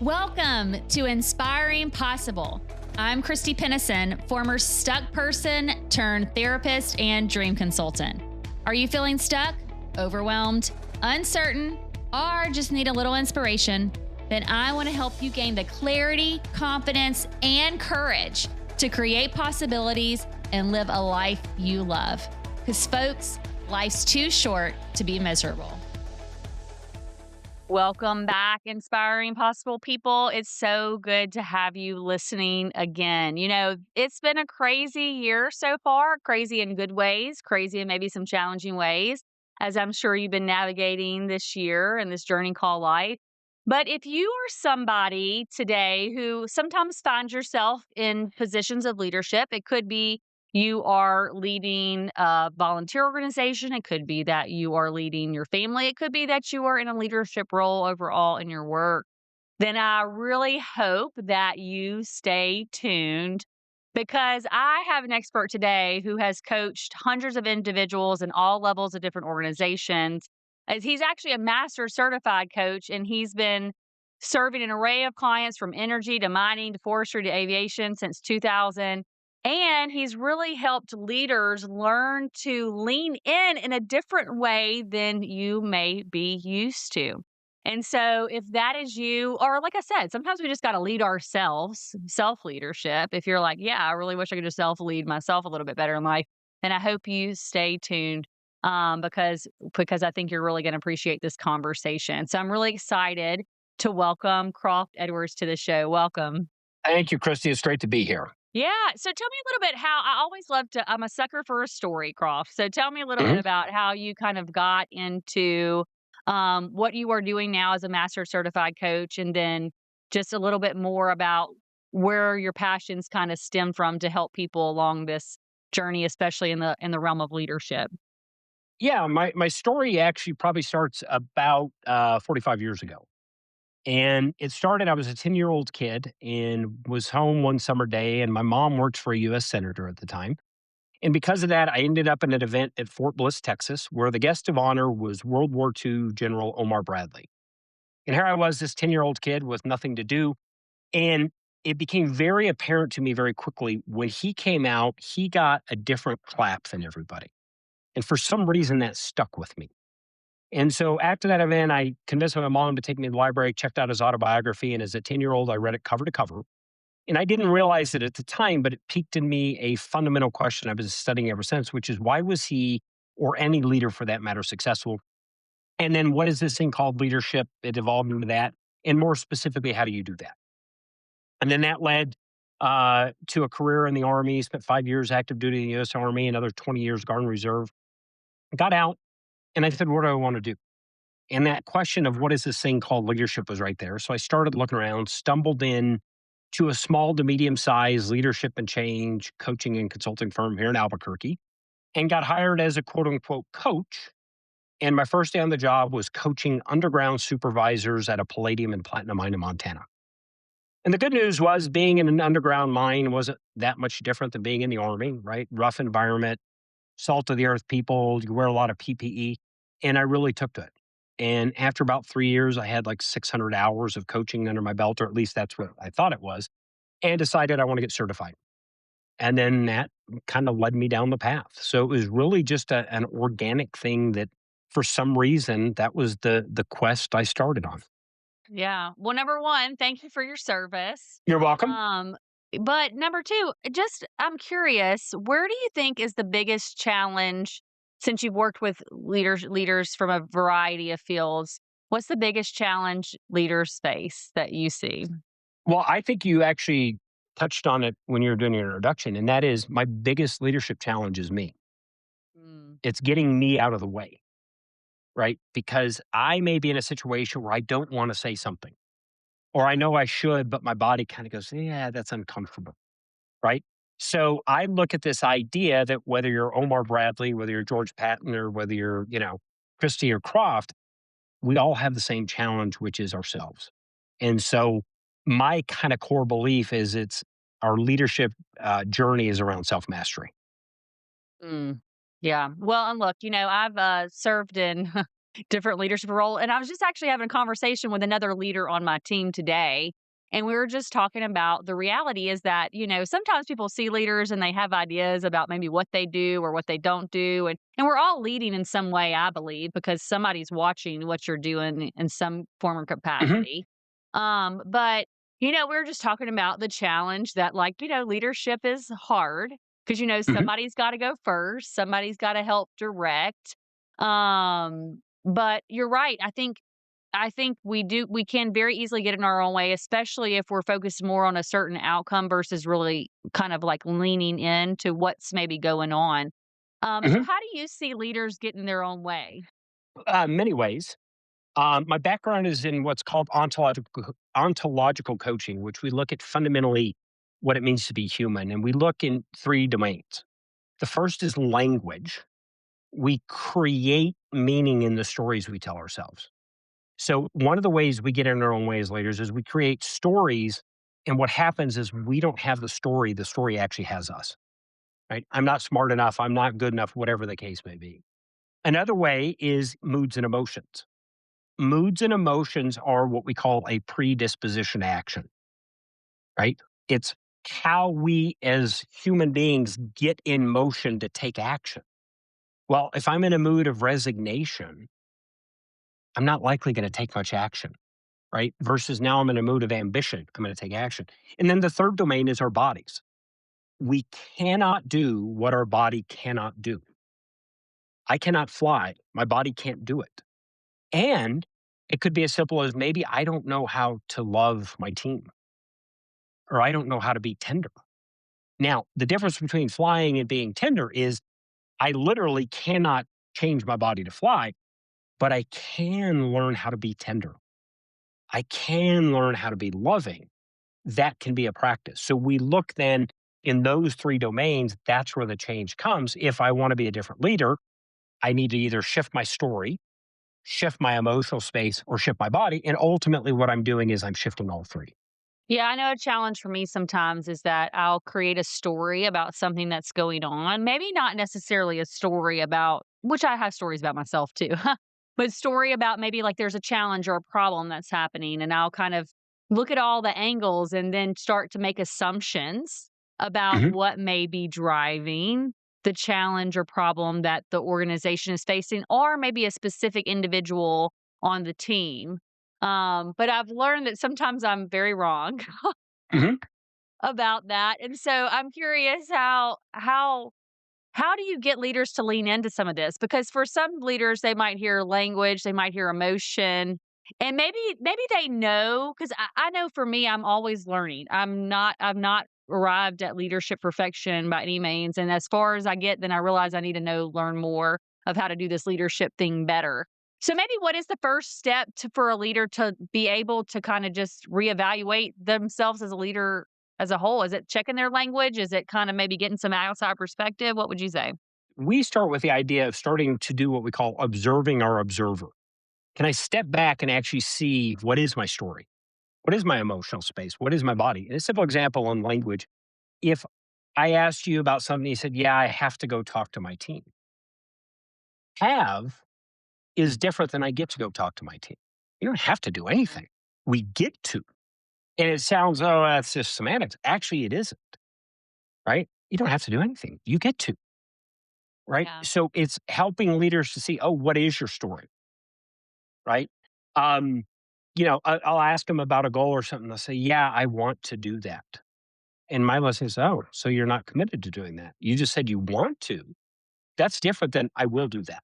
Welcome to Inspiring Possible. I'm Christy Pennison, former stuck person turned therapist and dream consultant. Are you feeling stuck, overwhelmed, uncertain, or just need a little inspiration? Then I want to help you gain the clarity, confidence, and courage to create possibilities and live a life you love. Because, folks, life's too short to be miserable. Welcome back, Inspiring Possible people. It's so good to have you listening again. You know, it's been a crazy year so far, crazy in good ways, crazy in maybe some challenging ways, as I'm sure you've been navigating this year and this journey called life. But if you are somebody today who sometimes finds yourself in positions of leadership, it could be you are leading a volunteer organization. It could be that you are leading your family. It could be that you are in a leadership role overall in your work. Then I really hope that you stay tuned because I have an expert today who has coached hundreds of individuals in all levels of different organizations. As he's actually a master certified coach, and he's been serving an array of clients from energy to mining to forestry to aviation since 2000. And he's really helped leaders learn to lean in a different way than you may be used to. And so, if that is you, or like I said, sometimes we just got to lead ourselves, self leadership. If you're like, yeah, I really wish I could just self lead myself a little bit better in life, then I hope you stay tuned because I think you're really going to appreciate this conversation. So, I'm really excited to welcome Croft Edwards to the show. Welcome. Thank you, Christy. It's great to be here. Yeah. So tell me a little bit how I always love to, I'm a sucker for a story, Croft. So tell me a little bit Mhm. about how you kind of got into what you are doing now as a master certified coach, and then just a little bit more about where your passions kind of stem from to help people along this journey, especially in the realm of leadership. Yeah, my story actually probably starts about 45 years ago. And it started, I was a 10-year-old kid and was home one summer day, and my mom worked for a U.S. senator at the time. And because of that, I ended up in an event at Fort Bliss, Texas, where the guest of honor was World War II General Omar Bradley. And here I was, this 10-year-old kid with nothing to do. And it became very apparent to me very quickly when he came out, he got a different clap than everybody. And for some reason, that stuck with me. And so after that event, I convinced my mom to take me to the library, checked out his autobiography. And as a 10-year-old, I read it cover to cover. And I didn't realize it at the time, but it piqued in me a fundamental question I've been studying ever since, which is why was he, or any leader for that matter, successful? And then what is this thing called leadership? It evolved into that. And more specifically, how do you do that? And then that led to a career in the Army, spent 5 years active duty in the U.S. Army, another 20 years Guard and Reserve. Got out, and I said, what do I want to do? And that question of what is this thing called leadership was right there. So I started looking around, stumbled in to a small to medium sized leadership and change coaching and consulting firm here in Albuquerque and got hired as a quote unquote coach. And my first day on the job was coaching underground supervisors at a palladium and platinum mine in Montana. And the good news was being in an underground mine wasn't that much different than being in the Army, right? Rough environment, salt of the earth people, you wear a lot of PPE. And I really took to it. And after about 3 years, I had like 600 hours of coaching under my belt, or at least that's what I thought it was, and decided I want to get certified. And then that kind of led me down the path. So it was really just an organic thing that for some reason, that was the quest I started on. Yeah. Well, number one, thank you for your service. You're welcome. Um, but number two, just I'm curious, where do you think is the biggest challenge since you've worked with leaders from a variety of fields? What's the biggest challenge leaders face that you see? Well, I think you actually touched on it when you were doing your introduction, and that is my biggest leadership challenge is me. Mm. It's getting me out of the way, right? Because I may be in a situation where I don't want to say something, or I know I should, but my body kind of goes, yeah, that's uncomfortable, right? So I look at this idea that whether you're Omar Bradley, whether you're George Patton, or whether you're, Christy or Croft, we all have the same challenge, which is ourselves. And so my kind of core belief is it's our leadership journey is around self mastery. Mm. Yeah. Well, and look, I've served in different leadership role. And I was just actually having a conversation with another leader on my team today. And we were just talking about the reality is that, sometimes people see leaders and they have ideas about maybe what they do or what they don't do. And we're all leading in some way, I believe, because somebody's watching what you're doing in some form or Mhm, capacity. But we were just talking about the challenge that, like, leadership is hard because, mhm, somebody's got to go first, somebody's got to help direct. But you're right. I think we can very easily get in our own way, especially if we're focused more on a certain outcome versus really kind of like leaning into what's maybe going on. So mhm. how do you see leaders get in their own way? Many ways. My background is in what's called ontological coaching, which we look at fundamentally what it means to be human, and we look in three domains. The first is language. We create meaning in the stories we tell ourselves. So, one of the ways we get in our own way as leaders is we create stories. And what happens is we don't have the story actually has us, right? I'm not smart enough. I'm not good enough, whatever the case may be. Another way is moods and emotions. Moods and emotions are what we call a predisposition to action, right? It's how we as human beings get in motion to take action. Well, if I'm in a mood of resignation, I'm not likely going to take much action, right? Versus now I'm in a mood of ambition, I'm going to take action. And then the third domain is our bodies. We cannot do what our body cannot do. I cannot fly, my body can't do it. And it could be as simple as maybe I don't know how to love my team or I don't know how to be tender. Now, the difference between flying and being tender is I literally cannot change my body to fly, but I can learn how to be tender. I can learn how to be loving. That can be a practice. So we look then in those three domains, that's where the change comes. If I want to be a different leader, I need to either shift my story, shift my emotional space, or shift my body. And ultimately, what I'm doing is I'm shifting all three. Yeah, I know a challenge for me sometimes is that I'll create a story about something that's going on. Maybe not necessarily a story about, which I have stories about myself too, but story about maybe like there's a challenge or a problem that's happening. And I'll kind of look at all the angles and then start to make assumptions about Mhm, what may be driving the challenge or problem that the organization is facing, or maybe a specific individual on the team. But I've learned that sometimes I'm very wrong mhm, about that. And so I'm curious how do you get leaders to lean into some of this? Because for some leaders, they might hear language, they might hear emotion, and maybe they know because I know for me, I'm always learning. I've not arrived at leadership perfection by any means. And as far as I get, then I realize I need to learn more of how to do this leadership thing better. So maybe what is the first step for a leader to be able to kind of just reevaluate themselves as a leader as a whole? Is it checking their language? Is it kind of maybe getting some outside perspective? What would you say? We start with the idea of starting to do what we call observing our observer. Can I step back and actually see what is my story? What is my emotional space? What is my body? And a simple example on language. If I asked you about something, you said, yeah, I have to go talk to my team. Have is different than I get to go talk to my team. You don't have to do anything. We get to. And it sounds, oh, that's just semantics. Actually, it isn't, right? You don't have to do anything. You get to, right? Yeah. So it's helping leaders to see, oh, what is your story, right? Um, I'll ask them about a goal or something. They'll say, yeah, I want to do that. And my lesson is, oh, so you're not committed to doing that. You just said you want to. That's different than I will do that,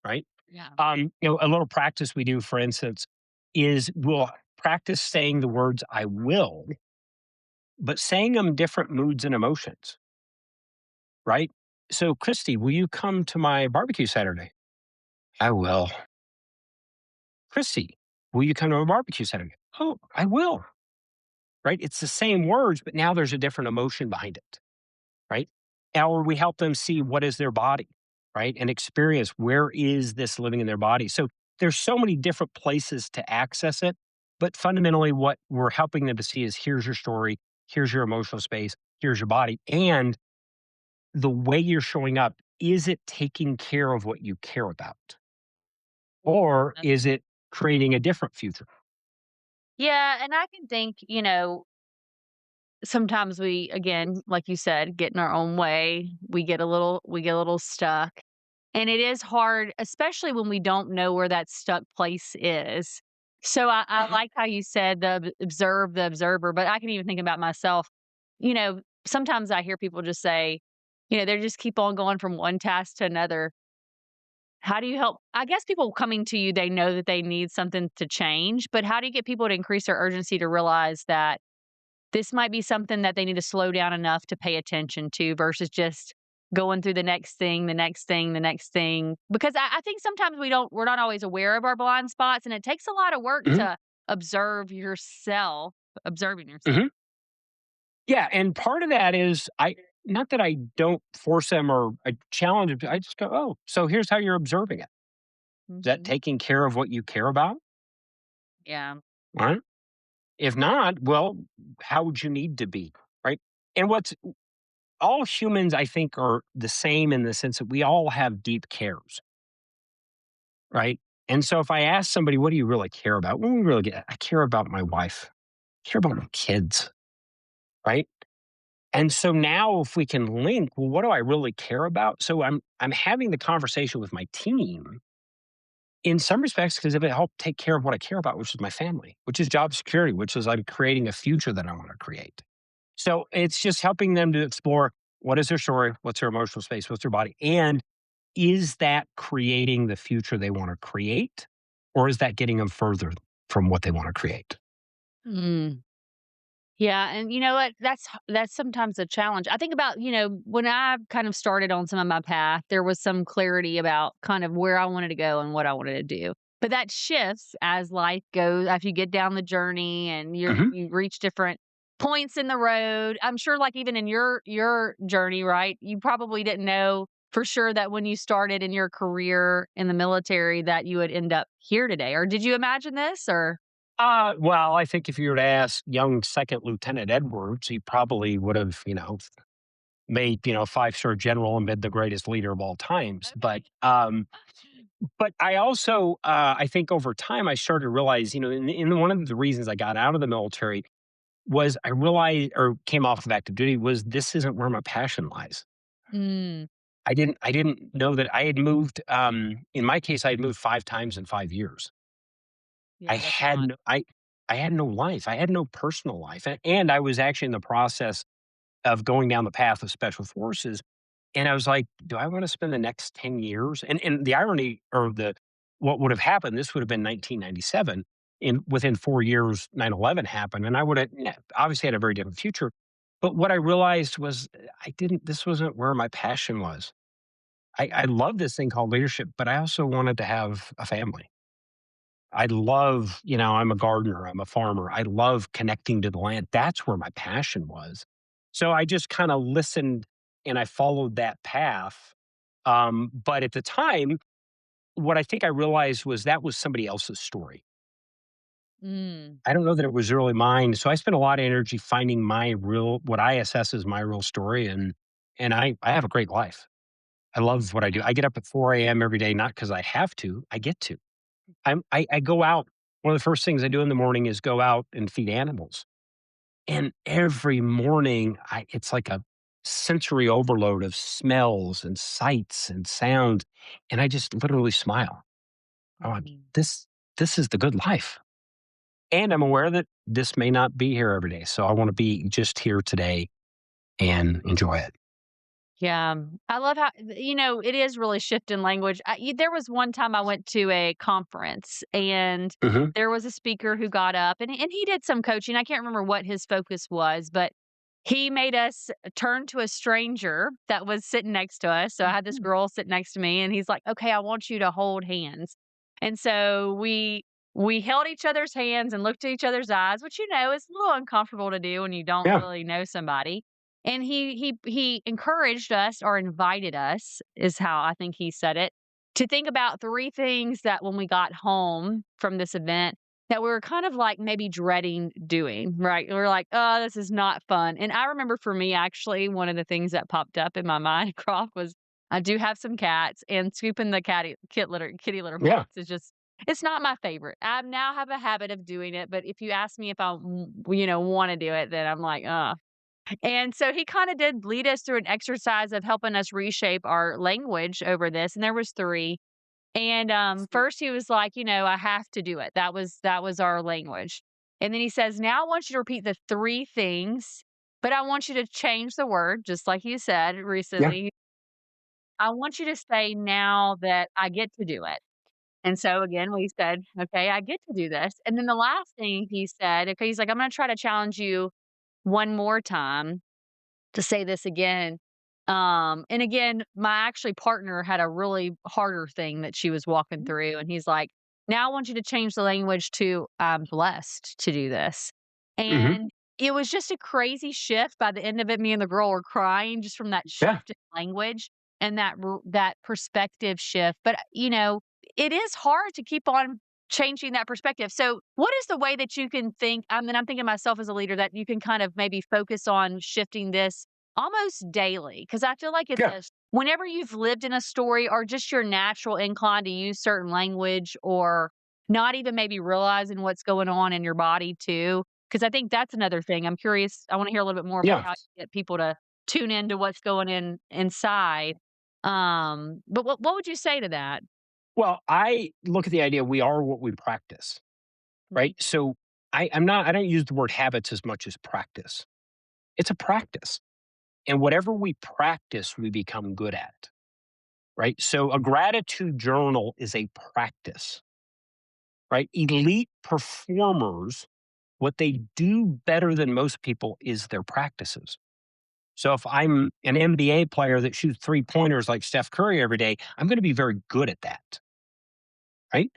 right? Yeah. A little practice we do, for instance, is we'll practice saying the words I will, but saying them different moods and emotions, right? So, Christy, will you come to my barbecue Saturday? I will. Christy, will you come to my barbecue Saturday? Oh, I will. Right? It's the same words, but now there's a different emotion behind it. Right? Or we help them see what is their body, right? And experience where is this living in their body. So there's so many different places to access it. But fundamentally, what we're helping them to see is here's your story, here's your emotional space, here's your body. And the way you're showing up, is it taking care of what you care about? or Uh, is it creating a different future? Yeah, and I can think, sometimes we, again, like you said, get in our own way. We get a little stuck. And it is hard, especially when we don't know where that stuck place is. So I like how you said observe the observer, but I can even think about myself. Sometimes I hear people just say, they just keep on going from one task to another. How do you help? I guess people coming to you, they know that they need something to change, but how do you get people to increase their urgency to realize that this might be something that they need to slow down enough to pay attention to versus just going through the next thing, the next thing, the next thing. Because I think sometimes we're not always aware of our blind spots, and it takes a lot of work Mhm, to observing yourself. mhm. Yeah, and part of that is not that I don't force them or I challenge them, I just go, "Oh, so here's how you're observing it. Is that Mhm. taking care of what you care about? Yeah. Right? If not, well, how would you need to be?" Right? And what's all humans, I think, are the same in the sense that we all have deep cares, right? And so if I ask somebody, what do you really care about? When we really get, I care about my wife, I care about my kids, right? And so now if we can link, well, what do I really care about? So I'm having the conversation with my team in some respects because it helped take care of what I care about, which is my family, which is job security, which is I'm creating a future that I want to create. So it's just helping them to explore what is their story, what's their emotional space, what's their body, and is that creating the future they want to create, or is that getting them further from what they want to create? Mm. Yeah, and you know what? That's sometimes a challenge. I think about, when I kind of started on some of my path, there was some clarity about kind of where I wanted to go and what I wanted to do. But that shifts as life goes, as you get down the journey and Hmm. you reach different points in the road. I'm sure like even in your journey, right? You probably didn't know for sure that when you started in your career in the military that you would end up here today. Or did you imagine this or Well, I think if you were to ask young Second Lieutenant Edwards, he probably would have, made, 5-star general and been the greatest leader of all times. Okay. But I also, I think over time I started to realize, in one of the reasons I got out of the military was I realized or came off of active duty was this isn't where my passion lies. Mm, I didn't know that I had moved, in my case, I had moved 5 times in 5 years. I yeah, that's a had lot. no I had no life. I had no personal life, and I was actually in the process of going down the path of special forces, and I was like, "Do I wanna spend the next 10 years?" And the irony or the what would have happened, this would have been 1997, and within 4 years, 9/11 happened, and I would have, yeah, obviously had a very different future, but what I realized was, I didn't this wasn't where my passion was. I Mm, love this thing called leadership, but I also wanted to have a family. I love, I'm a gardener, I'm a farmer. I love connecting to the land. That's where my passion was. So I just kind of listened and I followed that path. But at the time, what I think I realized was that was somebody else's story. mm, I don't know that it was really mine. So I spent a lot of energy finding what I assess as my real story. And I have a great life. I love what I do. yeah. I get up at 4 a.m. every day, not because I have to, I get to. I go out. One of the first things I do in the morning is go out and feed animals. And every morning, it's like a sensory overload of smells and sights and sounds, and I just literally smile. I'm like, Mhm. this is the good life. And I'm aware that this may not be here every day, so I want to be just here today and enjoy it. Yeah, I love how it is really shifting language. There was one time I went to a conference, and Mhm. there was a speaker who got up, and he did some coaching. I can't remember what his focus was, but he made us turn to a stranger that was sitting next to us. So I had this girl sit next to me, and he's like, "Okay, I want you to hold hands." And so we held each other's hands and looked at each other's eyes, which is a little uncomfortable to do when you don't Yeah. really know somebody. And he encouraged us or invited us, is how I think he said it, to think about 3 things that when we got home from this event that we were kind of like maybe dreading doing, right? We are like, "Oh, this is not fun." And I remember for me, actually, one of the things that popped up in my mind, Croft, was I do have some cats, and scooping the kitty litter Yeah. box is just it's not my favorite. I now have a habit of doing it, but if you ask me if I wanna do it, then I'm like, "Ugh." And so he kinda did lead us through an exercise of helping us reshape our language over this, and there was 3. And, first he was like, "I have to do it." That was our language. And then he says, "Now I want you to repeat the 3 things, but I want you to change the word," just like you said Yeah. recently. "I want you to say now that I get to do it." And so again, we said, "Okay, I get to do this." And then the last thing he said, okay, he's like, "I'm gonna try to challenge you one more time to say this again." And again, my actually partner had a really harder thing that she was walking through. And he's like, "Now I want you to change the language to I'm blessed to do this." Hmm. And it was just a crazy shift. By the end of it, me and the girl were crying just from that Yeah. shift in language and that perspective shift. But it is hard to keep on changing that perspective. So, what is the way that you can think? I mean, I'm thinking myself as a leader that you can kind of maybe focus on shifting this almost daily, because I feel like Yeah. whenever you've lived in a story or just your natural incline to use certain language or not even maybe realizing what's going on in your body too. Because I think that's another thing. I'm curious. I want to hear a little bit more about Yeah. how you get people to tune into what's going in inside. But what would you say to that? Well, I look at the idea we are what we practice, right? Mhm. So I don't use the word habits as much as practice. It's a practice. And whatever we practice, we become good at, right? So a gratitude journal is a practice, right? Elite performers, what they do better than most people is their practices. So if I'm an NBA player that shoots 3 pointers like Steph Curry every day, I'm going to be very good at that, right?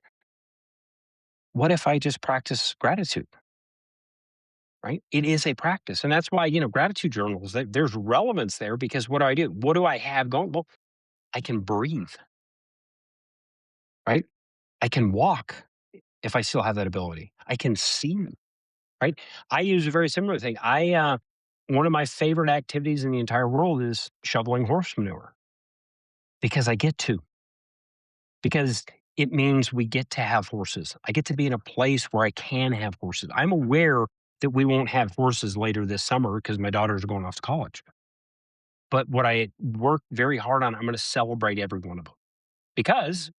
What if I just practice gratitude? Right? It is a practice. And that's why, gratitude journals, there's relevance there because what do I do? What do I have going? Well, I can breathe, right? I can walk if I still have that ability. I can see, right? I use a very similar thing. One of my favorite activities in the entire world is shoveling horse manure because I get to, because it means we get to have horses. I get to be in a place where I can have horses. I'm aware that we won't have horses later this summer because my daughters are going off to college. But what I work very hard on, I'm going to celebrate every one of them because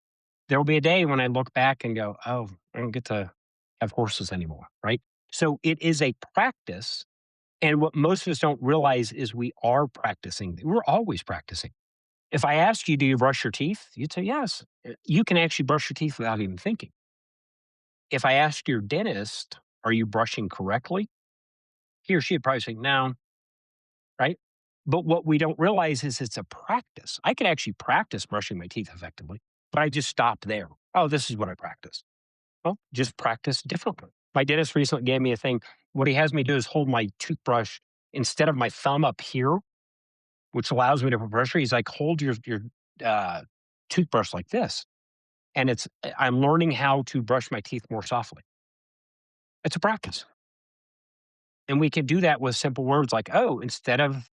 there will be a day when I look back and go, oh, I don't get to have horses anymore. Right. So it is a practice. And what most of us don't realize is we are practicing. We're always practicing. If I ask you, do you brush your teeth? You'd say yes. You can actually brush your teeth without even thinking. If I ask your dentist, are you brushing correctly? He or she would probably say, no, right? But what we don't realize is it's a practice. I could actually practice brushing my teeth effectively, but I just stopped there. Oh, this is what I practice. Well, just practice differently. My dentist recently gave me a thing. What he has me do is hold my toothbrush instead of my thumb up here, which allows me to put pressure. He's like, hold your uh, toothbrush like this, and I'm learning how to brush my teeth more softly. It's a practice. And we can do that with simple words like, oh, instead of,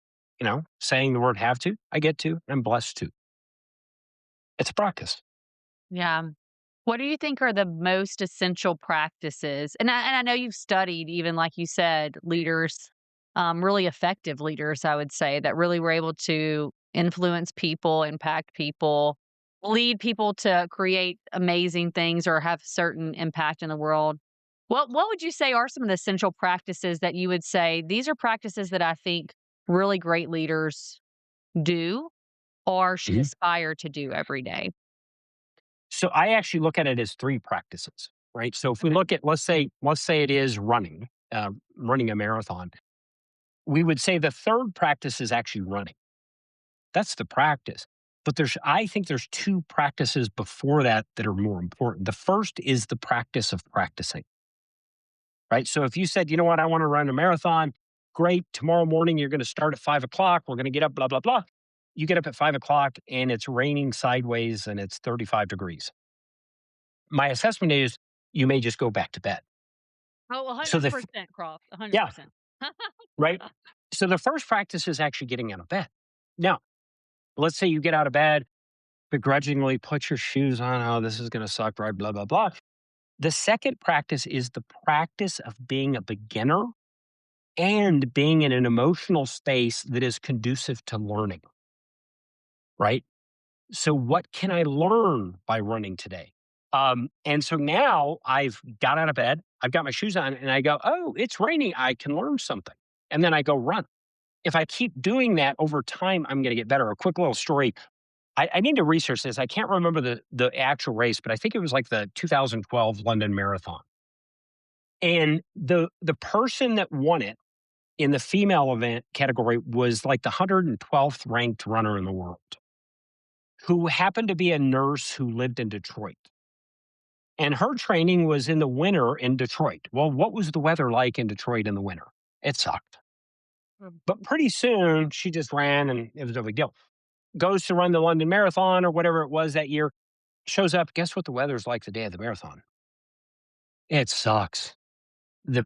saying the word have to, I get to, I'm blessed to. It's a practice. Yeah. What do you think are the most essential practices? And I know you've studied, even like you said, leaders, really effective leaders, I would say, that really were able to influence people, impact people, lead people to create amazing things or have certain impact in the world. What would you say are some of the essential practices that you would say these are practices that I think really great leaders do or should Mhm. aspire to do every day? So I actually look at it as three practices, right? So if we Okay. look at, let's say it is running a marathon, we would say the third practice is actually running. That's the practice. But I think there's two practices before that are more important. The first is the practice of practicing. Right? So if you said, you know what, I want to run a marathon, great. Tomorrow morning, you're going to start at 5 o'clock. We're going to get up, blah, blah, blah. You get up at 5 o'clock and it's raining sideways and it's 35 degrees. My assessment is you may just go back to bed. Oh, So 100%, Croft, yeah, 100%. right. So the first practice is actually getting out of bed. Now, Let's say you get out of bed, begrudgingly put your shoes on. Oh, this is going to suck, right? Blah, blah, blah. The second practice is the practice of being a beginner and being in an emotional space that is conducive to learning, right? So, what can I learn by running today? And so now I've got out of bed, I've got my shoes on, and I go, oh, it's raining. I can learn something. And then I go run. If I keep doing that over time, I'm going to get better. A quick little story. I need to research this. I can't remember the actual race, but I think it was like the 2012 London Marathon. And the person that won it in the female event category was like the 112th ranked runner in the world, who happened to be a nurse who lived in Detroit. And her training was in the winter in Detroit. Well, what was the weather like in Detroit in the winter? It sucked. But pretty soon she just ran and it was no big deal. Goes to run the London Marathon or whatever it was that year, shows up. Guess what the weather's like the day of the marathon? It sucks. The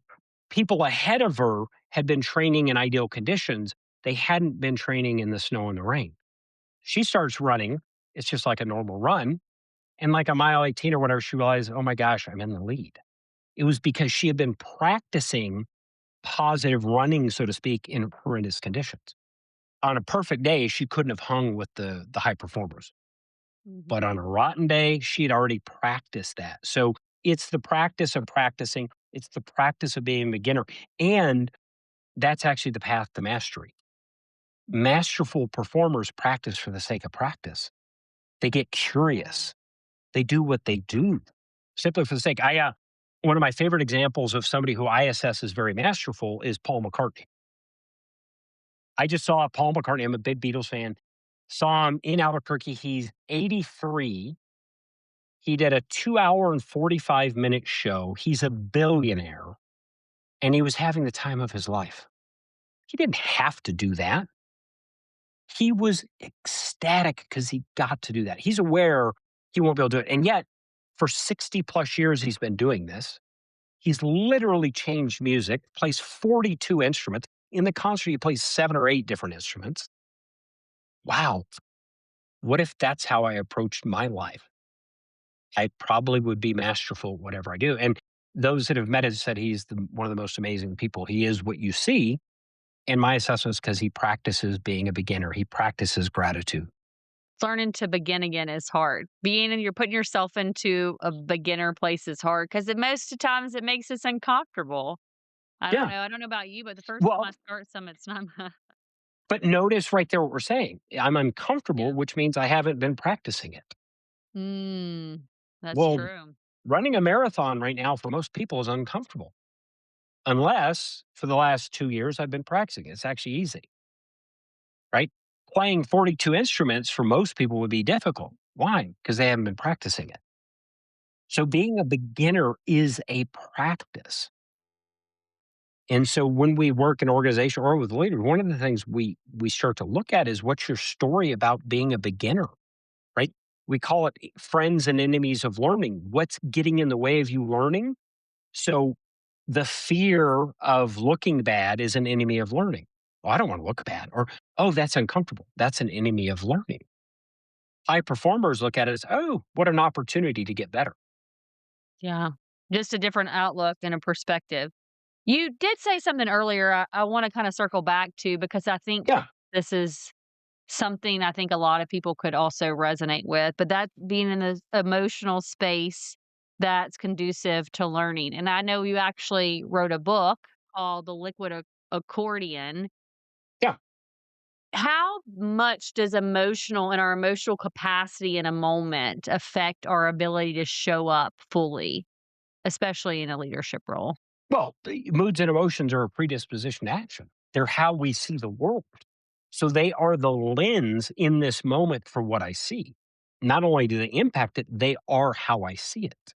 people ahead of her had been training in ideal conditions. They hadn't been training in the snow and the rain. She starts running. It's just like a normal run. And like a mile 18 or whatever, she realized, oh my gosh, I'm in the lead. It was because she had been practicing positive running, so to speak, in horrendous conditions. On a perfect day, she couldn't have hung with the high performers. But on Mhm. a rotten day, she had already practiced that. So it's the practice of practicing, it's the practice of being a beginner. And that's actually the path to mastery. Masterful performers practice for the sake of practice. They get Yeah. curious. They do what they do simply for the sake. One of my favorite examples of somebody who I assess as very masterful is Paul McCartney. I just saw Paul McCartney. I'm a big Beatles fan. Saw him in Albuquerque. He's 83. He did a 2 hour and 45-minute show. He's a billionaire and he was having the time of his life. He didn't have to do that. He was ecstatic because he got to do that. He's aware he won't be able to do it. And yet, for 60 plus years, he's been doing this. He's literally changed music, plays 42 instruments. In the concert, he plays 7 or 8 different instruments. Wow. What if that's how I approached my life? I probably would be masterful at whatever I do. And those that have met him said he's one of the most amazing people. He is what you see. And my assessment is because he practices being a beginner, he practices gratitude. Learning to begin again is hard. You're putting yourself into a beginner place is hard because most of the times it makes us uncomfortable. I don't Yeah. know. I don't know about you, but the first time Well, I start some, it's not. but notice right there what we're saying. I'm Yeah. uncomfortable, which means I haven't been practicing it. Mm, that's Well, true. running a marathon right now for most people is uncomfortable, unless for the last 2 years I've been practicing. It's actually easy, right? Playing 42 instruments for most people would be difficult. Why? Because they haven't been practicing it. So being a beginner is a practice. And so when we work in organization or with leaders, one of the things we start to look at is what's your story about being a beginner, right? We call it friends and enemies of learning. What's getting in the way of you learning? So the fear of looking bad is an enemy of learning. Oh, I don't want to look bad. Or, oh, that's uncomfortable. That's an enemy of learning. High performers look at it as, oh, what an opportunity to get better. Yeah. Just a different outlook and a perspective. You did say something earlier I want to kind of circle back to because I think Yeah. this is something I think a lot of people could also resonate with, but that being in an emotional space that's conducive to learning. And I know you actually wrote a book called The Liquid Accordion. Yeah. How much does emotional and our emotional capacity in a moment affect our ability to show up fully, especially in a leadership role? Well, the moods and emotions are a predisposition to action. They're how we see the world. So they are the lens in this moment for what I see. Not only do they impact it, they are how I see it.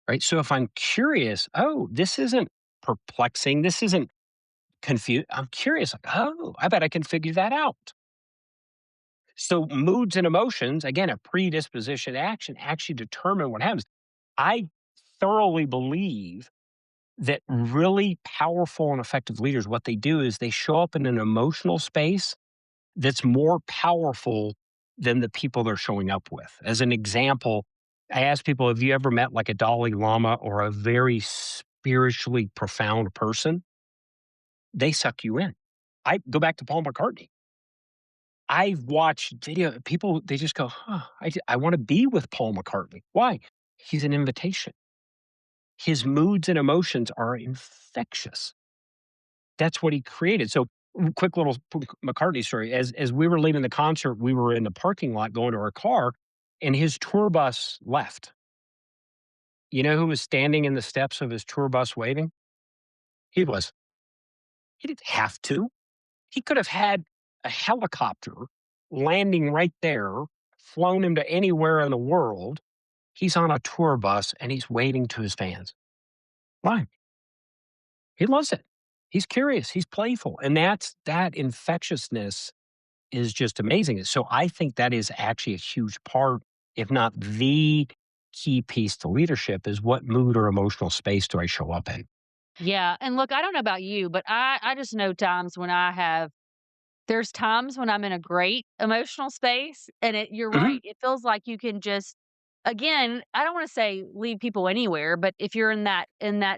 Right. So if I'm curious, oh, this isn't perplexing, this isn't confused. I'm curious, like, oh, I bet I can figure that out. So moods and emotions, again, a predisposition to action actually determine what happens. I thoroughly believe that really powerful and effective leaders, what they do is they show up in an emotional space that's more powerful than the people they're showing up with. As an example, I ask people, have you ever met like a Dalai Lama or a very spiritually profound person? They suck you in. I go back to Paul McCartney. I've watched video people, they just go, huh, I want to be with Paul McCartney. Why? He's an invitation. His moods and emotions are infectious. That's what he created. So, quick little McCartney story. As we were leaving the concert, we were in the parking lot going to our car, and his tour bus left. You know who was standing in the steps of his tour bus waving? He was. He didn't have to. He could have had a helicopter landing right there, flown him to anywhere in the world. He's on a tour bus and he's waving to his fans. Why? He loves it. He's curious. He's playful. And that infectiousness is just amazing. So I think that is actually a huge part, if not the key piece to leadership, is what mood or emotional space do I show up in? Yeah, and look, I don't know about you, but I just know times when there's times when I'm in a great emotional space, and you're Mhm. right, it feels like you can just again, I don't wanna say lead people anywhere, but if you're in that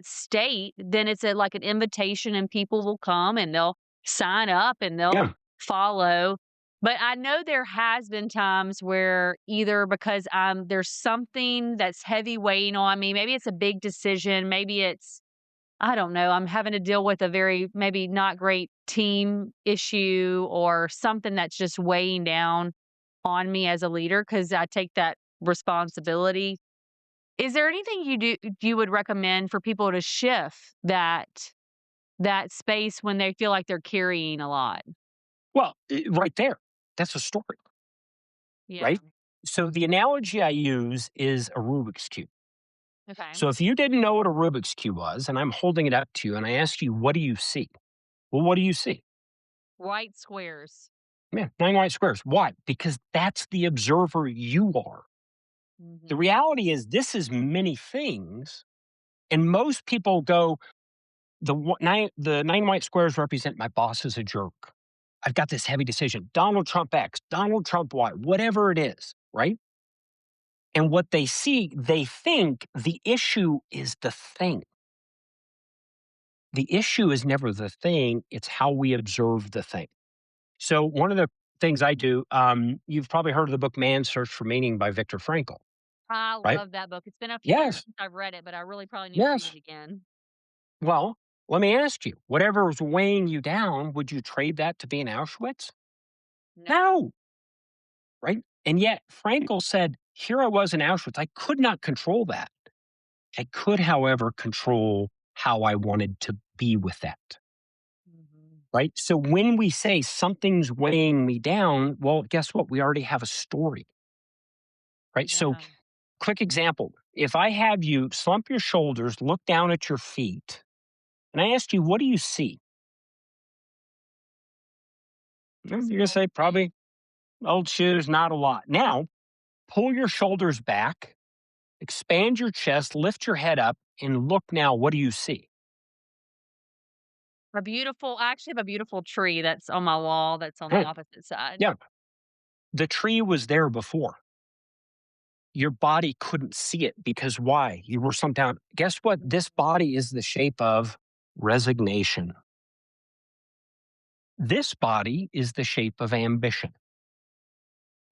state, then it's like an invitation and people will come and they'll sign up and they'll Yeah. follow. But I know there has been times where either because there's something that's heavy weighing on me, maybe it's a big decision, maybe it's I don't know, I'm having to deal with a very maybe not great team issue or something that's just weighing down on me as a leader because I take that responsibility. Is there anything you would recommend for people to shift that space when they feel like they're carrying a lot? Well, right there. That's a story, Yeah. right? So the analogy I use is a Rubik's Cube. Okay. So if you didn't know what a Rubik's Cube was, and I'm holding it up to you and I ask you, what do you see? Well, what do you see? White squares. Yeah, nine white squares. Why? Because that's the observer you are. The Mhm. reality is, this is many things. And most people go, the nine white squares represent my boss is a jerk. I've got this heavy decision. Donald Trump X, Donald Trump Y, whatever it is, right? And what they see, they think the issue is the thing. The issue is never the thing, it's how we observe the thing. So, one of the things I do, you've probably heard of the book Man's Search for Meaning by Viktor Frankl, I right? love that book. It's been a few years Yes, since I've read it, but I really probably need to read it yes. again. Well, let me ask you, whatever is weighing you down, would you trade that to be in Auschwitz? No. No, right? And yet, Frankl said, here I was in Auschwitz. I could not control that. I could, however, control how I wanted to be with that. Mhm. Right. So when we say something's weighing me down, well, guess what? We already have a story. Right. So, Yeah. quick example, if I have you slump your shoulders, look down at your feet, and I ask you, what do you see? You're Some going to old say, shoes. probably old shoes, not a lot. Now, pull your shoulders back, expand your chest, lift your head up, and look now. What do you see? I actually have a beautiful tree that's on my wall that's on the Huh, opposite side. yeah. The tree was there before. Your body couldn't see it because why? You were some down. Guess what? This Mhm. body is the shape of resignation. This body is the shape of ambition.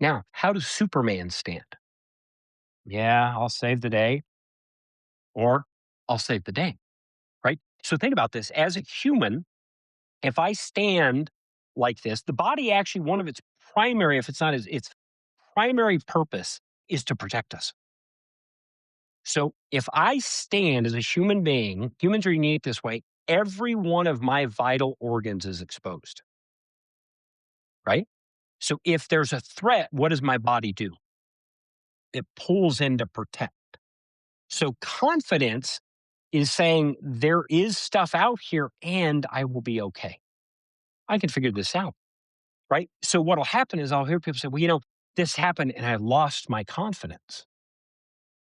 Now, how does Superman stand? Yeah, I'll save the day, or I'll save the day, right? So think about this. As a human, if I stand like this, the body actually, one of its primary, if it's not its primary purpose is to protect us. So if I stand as a human being, humans are unique this way, every one of my vital organs is exposed, right? So if there's a threat, what does my body do? It pulls in to protect. So confidence is saying there is stuff out here and I will be okay. I can figure this out, right? So what'll happen is I'll hear people say, well, this happened and I lost my confidence.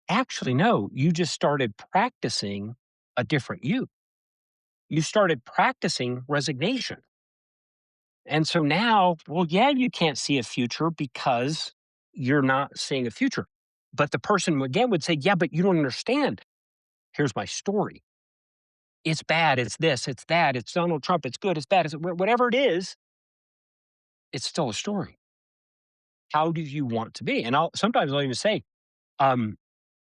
Actually, no, you just started practicing a different you. You started practicing resignation. And so now, well, yeah, you can't see a future because you're not seeing a future. But the person again would say, yeah, but you don't understand. Here's my story. It's bad. It's this. It's that. It's Donald Trump. It's good. It's bad. It's whatever it is. It's still a story. How do you want to be? And I'll even say, um,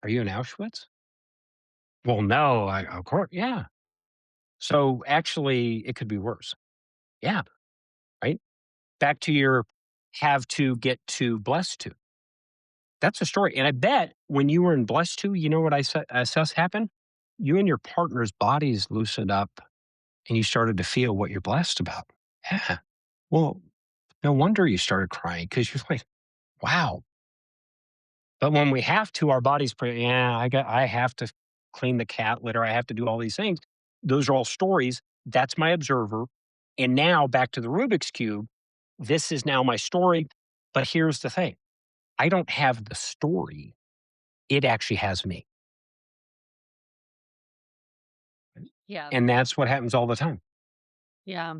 "Are you in Auschwitz?" Well, no. I of course, yeah. So actually, it could be worse. Yeah, right. Back to your have to get to blessed to. That's a story. And I bet when you were in blessed to, you know what I assess happened? You and your partner's bodies loosened up and you started to feel what you're blessed about. Yeah. Well, no wonder you started crying because you're like, wow. But when we have to, our bodies pray, yeah, I have to clean the cat litter. I have to do all these things. Those are all stories. That's my observer. And now back to the Rubik's Cube. This is now my story. But here's the thing. I don't have the story. It actually has me. Yeah. And that's what happens all the time. Yeah.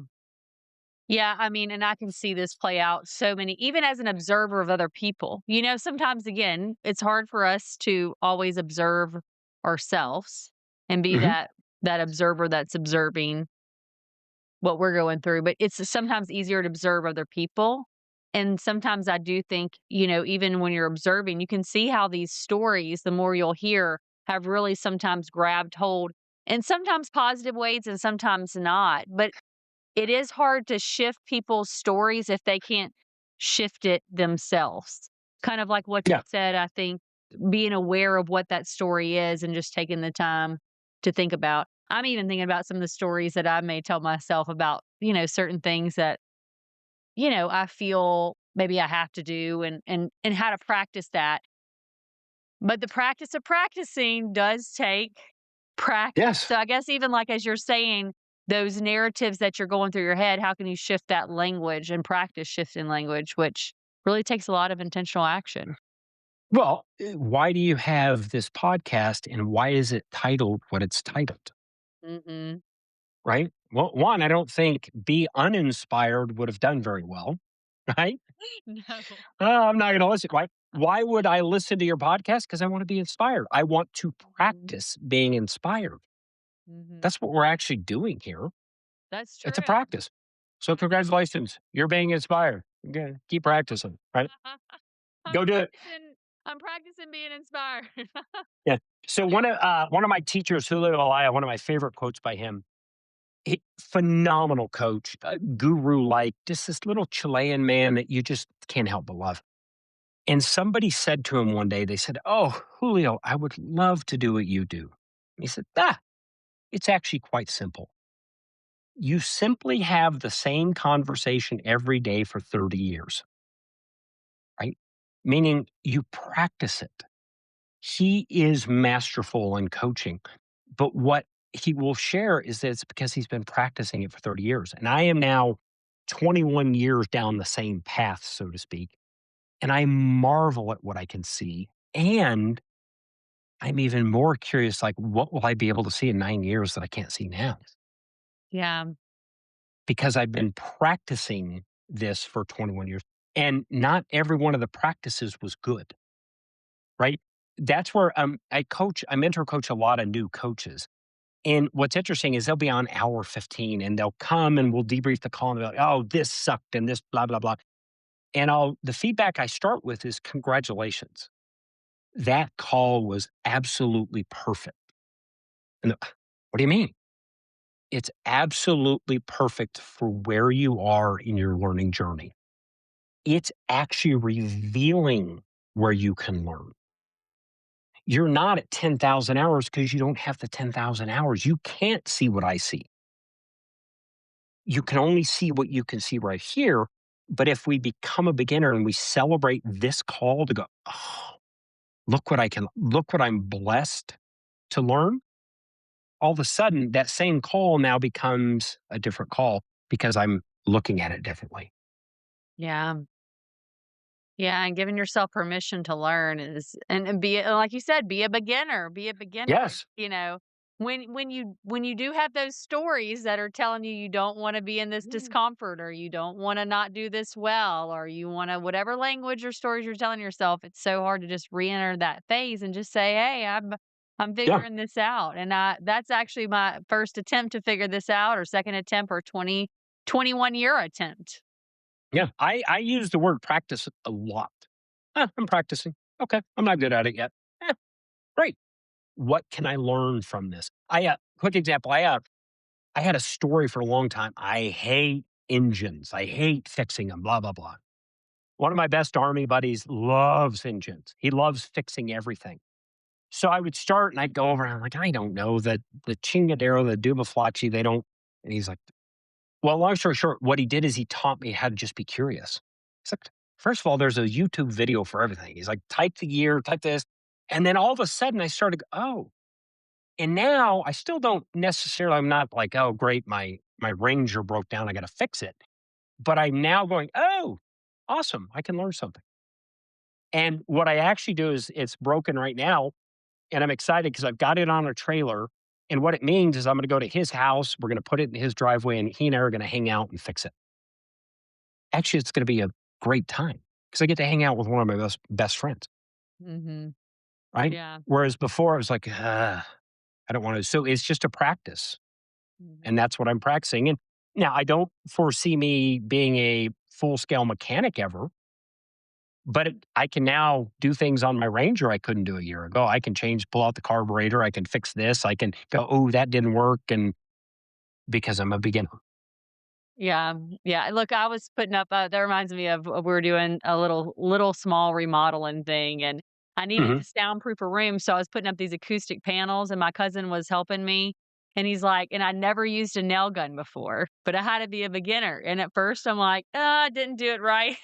Yeah, I mean, and I can see this play out so many, even as an observer of other people. Sometimes again, it's hard for us to always observe ourselves and be Mhm. that observer that's observing what we're going through, but it's sometimes easier to observe other people. And sometimes I do think, even when you're observing, you can see how these stories, the more you'll hear, have really sometimes grabbed hold in sometimes positive ways and sometimes not. But it is hard to shift people's stories if they can't shift it themselves. Kind of like what you Yeah. said, I think being aware of what that story is and just taking the time to think about. I'm even thinking about some of the stories that I may tell myself about, certain things that, I feel maybe I have to do and how to practice that. But the practice of practicing does take practice. Yes. So I guess even like as you're saying, those narratives that you're going through your head, how can you shift that language and practice shifting language, which really takes a lot of intentional action. Well, why do you have this podcast and why is it titled what it's titled? Mhm. Right? Well, one, I don't think be uninspired would have done very well. Right? No. I'm not going to listen. Right? Why would I listen to your podcast? Because I want to be inspired. I want to Mhm. practice being inspired. Mhm. That's what we're actually doing here. That's It's a true. practice. So, I know. congratulations. You're being inspired. Okay, keep practicing. Right? I'm Go do it. practicing I'm practicing being inspired. Yeah. So one of my teachers, Julio Alaya, one of my favorite quotes by him. Phenomenal coach, guru like, just this little Chilean man that you just can't help but love. And somebody said to him one day, they said, "Oh, Julio, I would love to do what you do." He said, it's actually quite simple. You simply have the same conversation every day for 30 years, right? Meaning you practice it. He is masterful in coaching, but what he will share is that it's because he's been practicing it for 30 years. And I am now 21 years down the same path, so to speak. And I marvel at what I can see. And I'm even more curious, like, what will I be able to see in 9 years that I can't see now? Yeah. Because I've been practicing this for 21 years. And not every one of the practices was good, right? That's where I mentor coach a lot of new coaches. And what's interesting is they'll be on hour 15 and they'll come and we'll debrief the call and they're like, oh, this sucked and this blah, blah, blah. And the feedback I start with is congratulations. That call was absolutely perfect. And what do you mean? It's absolutely perfect for where you are in your learning journey. It's actually revealing where you can learn. You're not at 10,000 hours because you don't have the 10,000 hours. You can't see what I see. You can only see what you can see right here. But if we become a beginner and we celebrate this call to go, oh, look what I'm blessed to learn, all of a sudden that same call now becomes a different call because I'm looking at it differently. Yeah. Yeah, and giving yourself permission to learn is and be like you said, be a beginner, Yes. you know? when you do have those stories that are telling you you don't wanna be in this Mm. discomfort, or you don't wanna not do this well, or you wanna whatever language or stories you're telling yourself, it's so hard to just reenter that phase and just say, "Hey, I'm Yeah, figuring this out." And that's actually my first attempt to figure this out, or second attempt, or 21-year attempt. yeah. I use the word practice a lot. I'm practicing. Okay, I'm not good at it yet. Eh, great. What can I learn from this? Quick example. I had a story for a long time. I hate engines. I hate fixing them. Blah blah blah. One of my best army buddies loves engines. He loves fixing everything. So I would start and I'd go over and I'm like, I don't know that the Chingadero, the Dubaflachi, they don't. And he's like, well, long story short, what he did is he taught me how to just be curious. He's like, first of all, there's a YouTube video for everything. He's like, type the year, type this. And then all of a sudden I started, oh, and now I still don't necessarily, I'm not like, oh, great, my Ranger broke down. I got to fix it. But I'm now going, oh, awesome. I can learn something. And what I actually do is it's broken right now. And I'm excited because I've got it on a trailer. And what it means is I'm going to go to his house. We're going to put it in his driveway and he and I are going to hang out and fix it. Actually, it's going to be a great time because I get to hang out with one of my best friends, Mhm. right? Yeah. Whereas before I was like, I don't want to. So it's just a practice. And Mhm. that's what I'm practicing. And now I don't foresee me being a full scale mechanic ever, but I can now do things on my Ranger I couldn't do a year ago. I can pull out the carburetor. I can fix this. I can go, oh, that didn't work. And because I'm a beginner. Yeah, yeah. Look, I was putting up, that reminds me of, we were doing a little small remodeling thing, and I needed Hmm. to soundproof a room, so I was putting up these acoustic panels, and my cousin was helping me, and he's like, and I never used a nail gun before, but I had to be a beginner, and at first I'm like, I didn't do it right."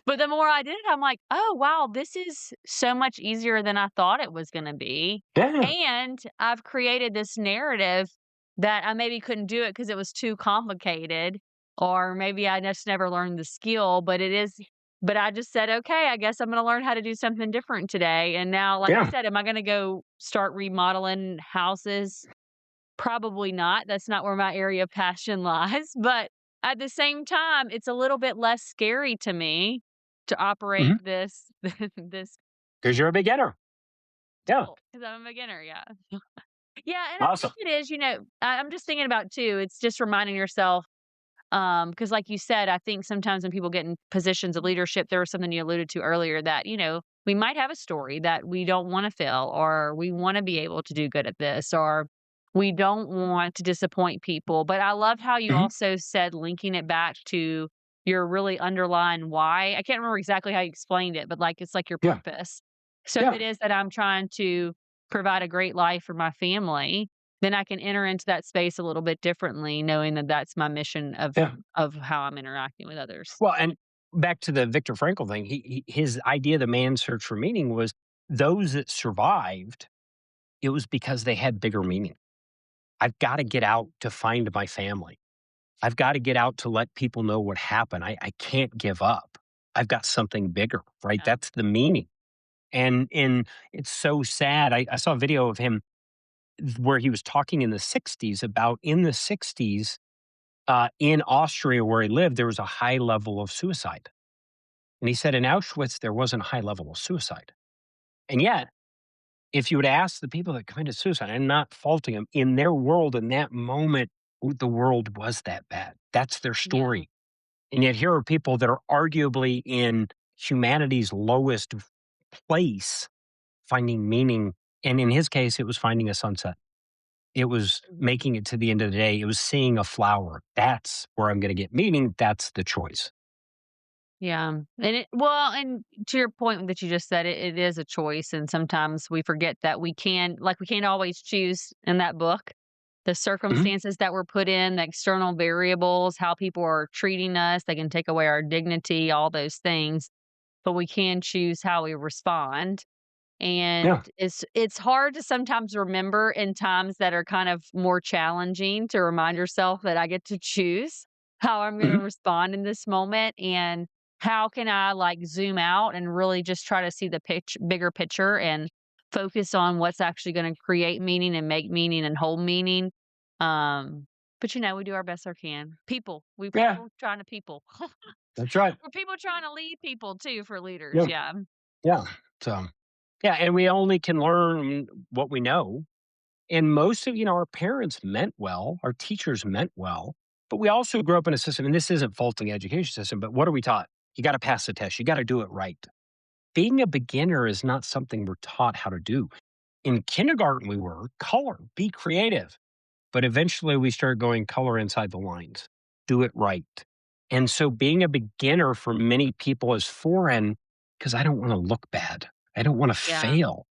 But the more I did it, I'm like, "Oh, wow, this is so much easier than I thought it was gonna be." Yeah. And I've created this narrative that I maybe couldn't do it because it was too complicated, or maybe I just never learned the skill, but I just said, "Okay, I guess I'm gonna learn how to do something different today." And now, like you Yeah. said, am I gonna go start remodeling houses? Probably not. That's not where my area of passion lies, but at the same time, it's a little bit less scary to me to operate Hmm. this this Because you're a beginner. Yeah. tool, 'cause I'm a beginner, yeah. Yeah, and I think Awesome. it is, I'm just thinking about too, it's just reminding yourself, because like you said, I think sometimes when people get in positions of leadership, there was something you alluded to earlier that, we might have a story that we don't wanna fail, or we wanna be able to do good at this, or we don't want to disappoint people. But I love how you Hmm. also said, linking it back to your really underlying why. I can't remember exactly how you explained it, but, like, it's like your Yeah. purpose. So if Yeah. it is that I'm trying to provide a great life for my family, then I can enter into that space a little bit differently, knowing that that's my mission of Yeah. how I'm interacting with others. Well, and back to the Viktor Frankl thing, his idea, the man's search for meaning, was those that survived, it was because they had bigger meaning. I've got to get out to find my family. I've got to get out to let people know what happened. I can't give up. I've got something bigger, right? Yeah. That's the meaning. And it's so sad. I saw a video of him where he was talking in the 60s about in the 60s, in Austria where he lived, there was a high level of suicide. And he said in Auschwitz, there wasn't a high level of suicide. And yet, if you would ask the people that committed suicide, and not faulting them, in their world, in that moment, the world was that bad. That's their Yeah. story. And yet, here are people that are arguably in humanity's lowest place finding meaning. And in his case, it was finding a sunset. It was Mhm. making it to the end of the day. It was seeing a flower. That's where I'm going to get meaning. That's the choice. Yeah. And to your point that you just said, it is a choice. And sometimes we forget that we can't always choose in that book. The Mhm. circumstances that were put in, the external variables, how people are treating us, they can take away our dignity, all those things. But we can choose how we respond. Yeah. And it's hard to sometimes remember in times that are kind of more challenging, to remind yourself that I get to choose how I'm gonna Mhm. respond in this moment, and how can I, like, zoom out and really just try to see the bigger picture, and focus on what's actually gonna create meaning and make meaning and hold meaning. Um, but, we do our best we can. We Yeah, people trying to people. that's right. We're people trying to lead people too for leaders, Yeah, yeah. yeah. So, yeah, and we only can learn what we know. And most of, our parents meant well, our teachers meant well, but we also grew up in a system, and this isn't faulting the education system, but what are we taught? You got to pass the test. You got to do it right. Being a beginner is not something we're taught how to do. In kindergarten, we were color, be creative. But eventually we started going color inside the lines, do it right. And so being a beginner for many people is foreign because I don't want to look bad. I don't want to Yeah, fail.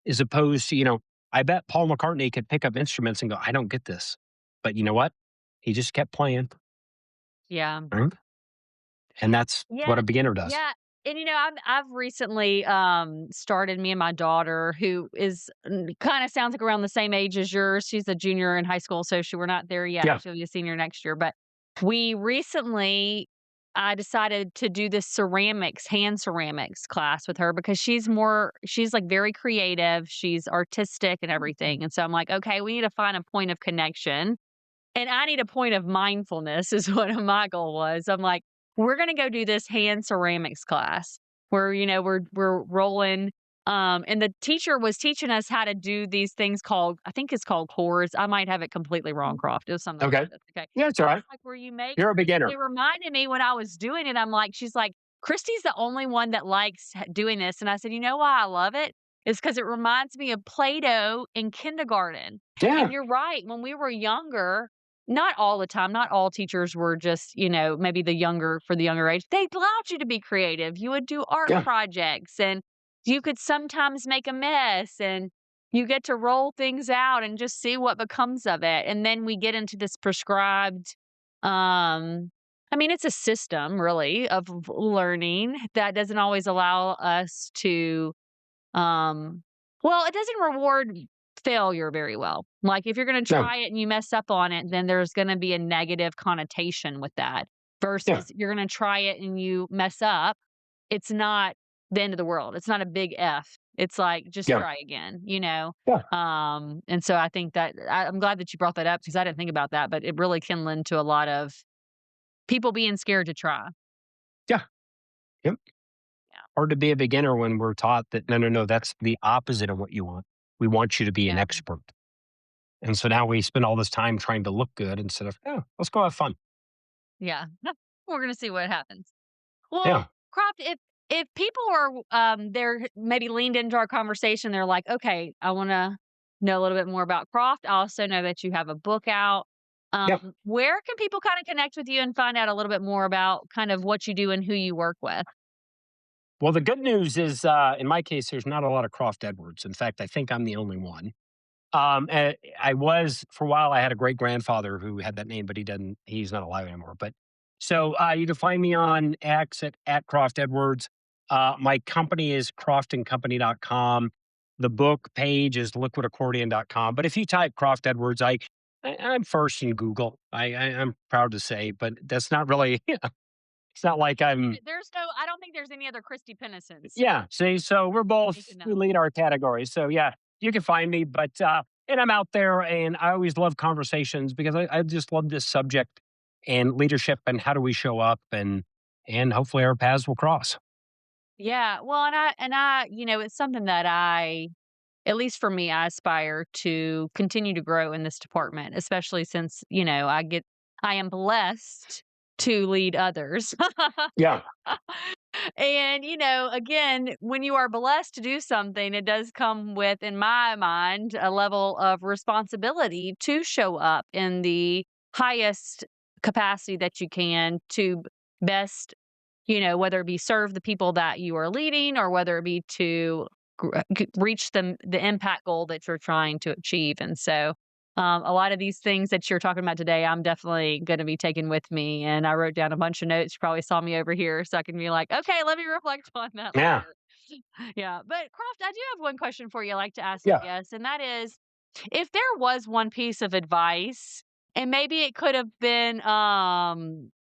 As opposed to, I bet Paul McCartney could pick up instruments and go, I don't get this. But you know what? He just kept playing. yeah. Right? And that's what Yeah, a beginner does. yeah, and, I've recently, started me and my daughter, who is kinda sounds like around the same age as yours. She's a junior in high school, so we're not there yet. Yeah. She'll be a senior next year, but we recently I decided to do this hand ceramics class with her because she's, like, very creative, she's artistic and everything, and so I'm like, "Okay, we need to find a point of connection." And I need a point of mindfulness is what my goal was. I'm like, we're gonna go do this hand ceramics class where, we're rolling. And the teacher was teaching us how to do these things called, I think it's called cores. I might have it completely wrong, Croft. It was something like Okay. this. Okay. Yeah, it's all right. Like where you make You're a beginner. it reminded me when I was doing it, she's like, "Christy's the only one that likes doing this." And I said, "You know why I love it? It's because it reminds me of Play-Doh in kindergarten." And Yeah. you're right. When we were younger, not all the time, not all teachers were just, maybe for the younger age. They allowed you to be creative. You would do art Yeah. projects and you could sometimes make a mess and you get to roll things out and just see what becomes of it. And then we get into this prescribed it's a system really of learning that doesn't always allow us to um, well, it doesn't reward failure very well. Like if you're going to No. try it and you mess up on it, then there's going to be a negative connotation with that Yeah. versus you're going to try it and you mess up. It's not the end of the world. It's not a big F. It's like just Yeah. try again, Yeah. And so I think that I'm glad that you brought that up because I didn't think about that, but it really can lend to a lot of people being scared to try. Yeah. Yep. Yeah. Hard to be a beginner when we're taught that, no, no, no, that's the opposite of what you want. We want you to be an Yeah. expert. And so now we spend all this time trying to look good instead of, oh, let's go have fun. Yeah. We're going to see what happens. Well, Yeah. Croft, if people are they're maybe leaned into our conversation, they're like, okay, I want to know a little bit more about Croft. I also know that you have a book out. Yeah. Where can people kind of connect with you and find out a little bit more about kind of what you do and who you work with? Well, the good news is, in my case, there's not a lot of Croft Edwards. In fact, I think I'm the only one. I was for a while. I had a great grandfather who had that name, but he's not alive anymore. But so you can find me on X at Croft Edwards. My company is croftandcompany.com. The book page is liquidaccordion.com. But if you type Croft Edwards, I'm first in Google. I'm proud to say, but that's not really. It's not like I'm. There's no, I don't think there's any other Christy Pennisons. Yeah. See, so we're Need to both we know. lead our categories. So yeah, you can find me, but and I'm out there, and I always love conversations because I just love this subject and leadership and how do we show up and hopefully our paths will cross. Yeah. Well, and I, it's something that at least for me, I aspire to continue to grow in this department, especially since, I am blessed to lead others. Yeah. And, again, when you are blessed to do something, it does come with, in my mind, a level of responsibility to show up in the highest capacity that you can to best, whether it be serve the people that you are leading or whether it be to reach the impact goal that you're trying to achieve. And so, a lot of these things that you're talking about today, I'm definitely going to be taking with me. And I wrote down a bunch of notes. You probably saw me over here, so I can be like, okay, let me reflect on that Yeah. later. Yeah, but Croft, I do have one question for you. I like to ask Yeah. guests, and that is, if there was one piece of advice, and maybe it could have been,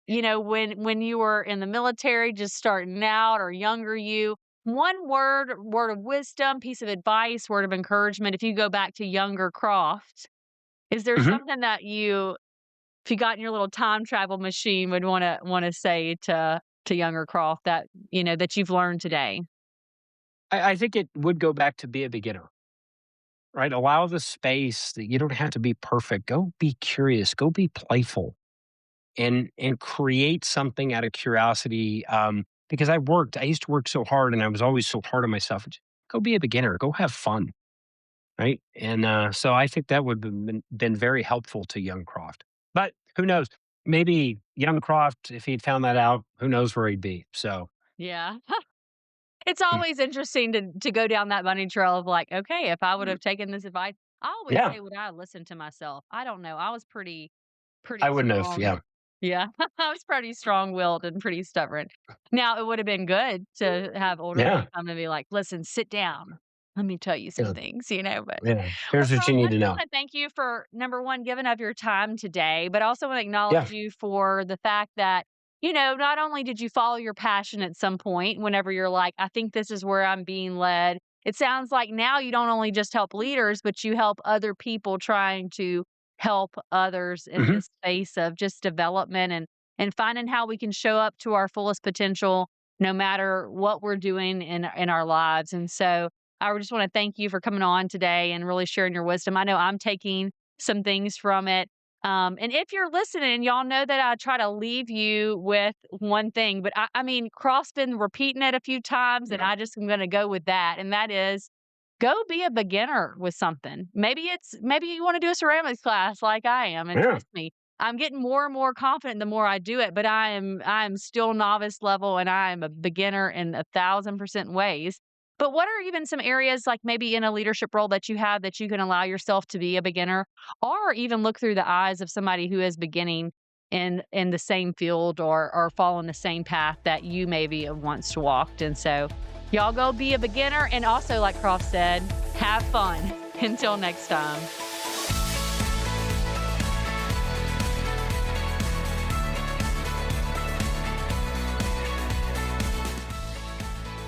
when you were in the military, just starting out, or younger you, one word of wisdom, piece of advice, word of encouragement, if you go back to younger Croft, is there Mhm. something that if you got in your little time travel machine, would wanna say to younger Croft that, that you've learned today? I think it would go back to be a beginner, right? Allow the space that you don't have to be perfect. Go be curious, go be playful and create something out of curiosity. Because I used to work so hard and I was always so hard on myself. Just go be a beginner, go have fun. Right. And so I think that would have been very helpful to young Croft. But who knows? Maybe young Croft, if he'd found that out, who knows where he'd be. So Yeah. It's mm, always interesting to go down that bunny trail of like, "Okay, if I would mm, have taken this advice." I always yeah, say, "Would I have listened to myself?" I don't know. I was pretty I wouldn't have. strong. Yeah. Yeah, I was pretty strong-willed and pretty stubborn. Now, it would have been good to have older Yeah. me come and be like, "Listen, sit down. Let me tell you some Yeah. things," but Yeah. well, Here's what you Charles, I need to just know. wanna thank you for, number 1, giving up your time today, but also wanna Yeah. acknowledge you for the fact that, not only did you follow your passion at some point whenever you're like, "I think this is where I'm being led." It sounds like now you don't only just help leaders, but you help other people trying to help others in Mhm. this space of just development and finding how we can show up to our fullest potential no matter what we're doing in our lives. And so I just want to thank you for coming on today and really sharing your wisdom. I know I'm taking some things from it. And if you're listening, y'all know that I try to leave you with one thing, but I mean, Cross's been repeating it a few times, and I just am going to go with that. And that is go be a beginner with something. Maybe you want to do a ceramics class like I am. And Yeah. trust me, I'm getting more and more confident the more I do it, but I am still novice level and I am a beginner in 1,000% ways. But what are even some areas like maybe in a leadership role that you have that you can allow yourself to be a beginner or even look through the eyes of somebody who is beginning in the same field or following the same path that you maybe have once walked. And so y'all go be a beginner and also like Croft said, have fun. Until next time.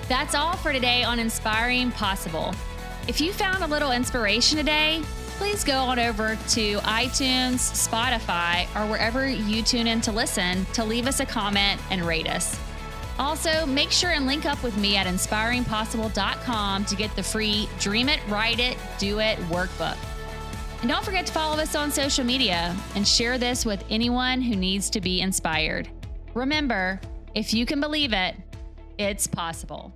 That's all for today on Inspiring Possible. If you found a little inspiration today, please go on over to iTunes, Spotify, or wherever you tune in to listen to leave us a comment and rate us. Also, make sure and link up with me at inspiringpossible.com to get the free Dream It, Write It, Do It workbook. And don't forget to follow us on social media and share this with anyone who needs to be inspired. Remember, if you can believe it, it's possible.